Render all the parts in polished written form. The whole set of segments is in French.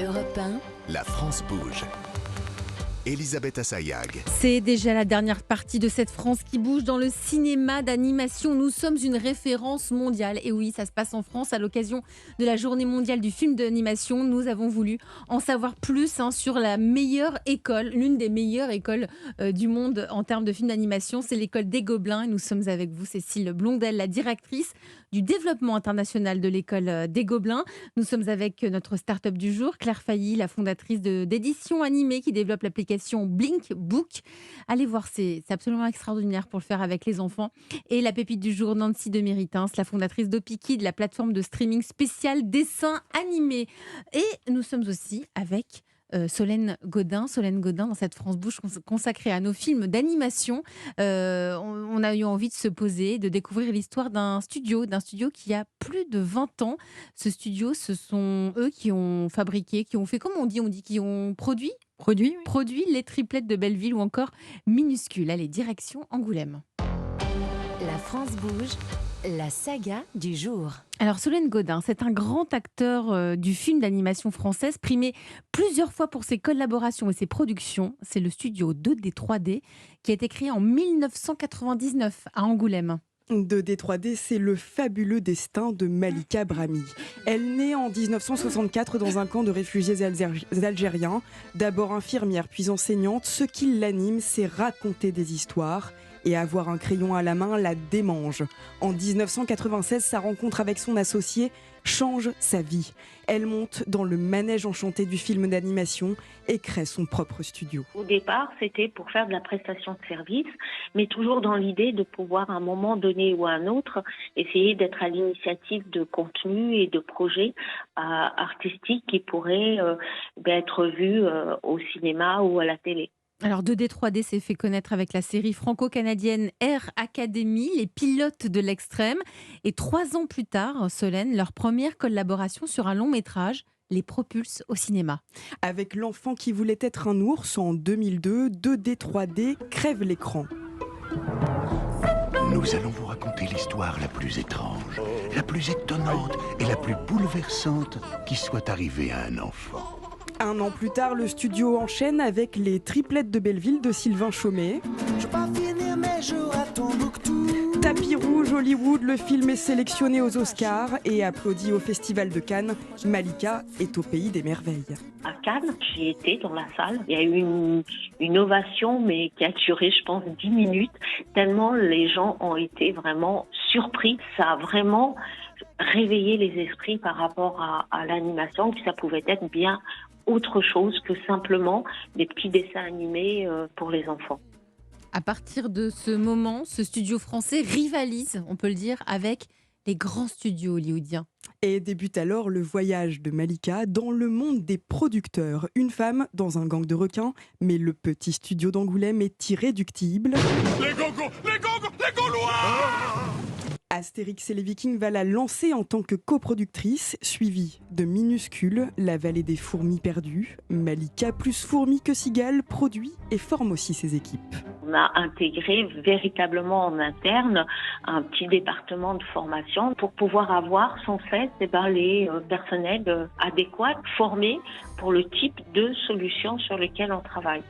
Europe 1, La France bouge. Elisabeth Assayag. C'est déjà la dernière partie de cette France qui bouge dans le cinéma d'animation. Nous sommes une référence mondiale. Et oui, ça se passe en France à l'occasion de la journée mondiale du film d'animation. Nous avons voulu en savoir plus sur la meilleure école, l'une des meilleures écoles du monde en termes de films d'animation. C'est l'école des Gobelins. Et nous sommes avec vous, Cécile Blondel, la directrice du développement international de l'école des Gobelins. Nous sommes avec notre start-up du jour, Claire Failly, la fondatrice d'édition animée qui développe l'application Blink Book. Allez voir, c'est absolument extraordinaire pour le faire avec les enfants. Et la pépite du jour, Nancy de Méritins, la fondatrice d'Opiki, de la plateforme de streaming spécial dessin animé. Et nous sommes aussi avec Solène Godin dans cette France Bouge consacrée à nos films d'animation. On a eu envie de se poser, de découvrir l'histoire d'un studio qui a plus de 20 ans. Ce studio, ce sont eux qui ont fabriqué, qui ont fait, comment on dit qui ont produit les triplettes de Belleville ou encore Minuscule. Allez, direction Angoulême. La France bouge, la saga du jour. Alors Solène Godin, c'est un grand acteur du film d'animation française, primé plusieurs fois pour ses collaborations et ses productions. C'est le studio 2D 3D qui a été créé en 1999 à Angoulême. 2D 3D, c'est le fabuleux destin de Malika Brahmi. Elle naît en 1964 dans un camp de réfugiés algériens. D'abord infirmière, puis enseignante. Ce qui l'anime, c'est raconter des histoires et avoir un crayon à la main la démange. En 1996, sa rencontre avec son associé change sa vie. Elle monte dans le manège enchanté du film d'animation et crée son propre studio. Au départ, c'était pour faire de la prestation de service, mais toujours dans l'idée de pouvoir à un moment donné ou à un autre essayer d'être à l'initiative de contenus et de projets artistiques qui pourraient être vus au cinéma ou à la télé. Alors 2D 3D s'est fait connaître avec la série franco-canadienne Air Academy, les pilotes de l'extrême. Et 3 ans plus tard, Solène, leur première collaboration sur un long métrage les propulse au cinéma. Avec L'enfant qui voulait être un ours en 2002, 2D 3D crève l'écran. Nous allons vous raconter l'histoire la plus étrange, la plus étonnante et la plus bouleversante qui soit arrivée à un enfant. 1 an plus tard, le studio enchaîne avec les triplettes de Belleville de Sylvain Chomet. Tapis rouge, Hollywood, le film est sélectionné aux Oscars et applaudi au Festival de Cannes. Malika est au pays des merveilles. À Cannes, j'y étais dans la salle. Il y a eu une ovation, mais qui a duré, je pense, 10 minutes, tellement les gens ont été vraiment surpris. Ça a vraiment réveillé les esprits par rapport à l'animation, que ça pouvait être bien autre chose que simplement des petits dessins animés pour les enfants. À partir de ce moment, ce studio français rivalise, on peut le dire, avec les grands studios hollywoodiens. Et débute alors le voyage de Malika dans le monde des producteurs. Une femme dans un gang de requins, mais le petit studio d'Angoulême est irréductible. Les Gaulois! Astérix et les Vikings va la lancer en tant que coproductrice, suivie de Minuscule, la vallée des fourmis perdues. Malika, plus fourmi que cigale, produit et forme aussi ses équipes. On a intégré véritablement en interne un petit département de formation pour pouvoir avoir sans cesse les personnels adéquats, formés pour le type de solution sur lequel on travaille.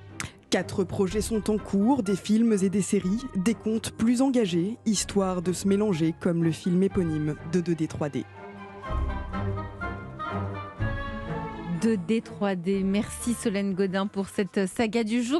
4 projets sont en cours, des films et des séries, des contes plus engagés, histoire de se mélanger comme le film éponyme de 2D 3D. 2D 3D, merci Solène Godin pour cette saga du jour.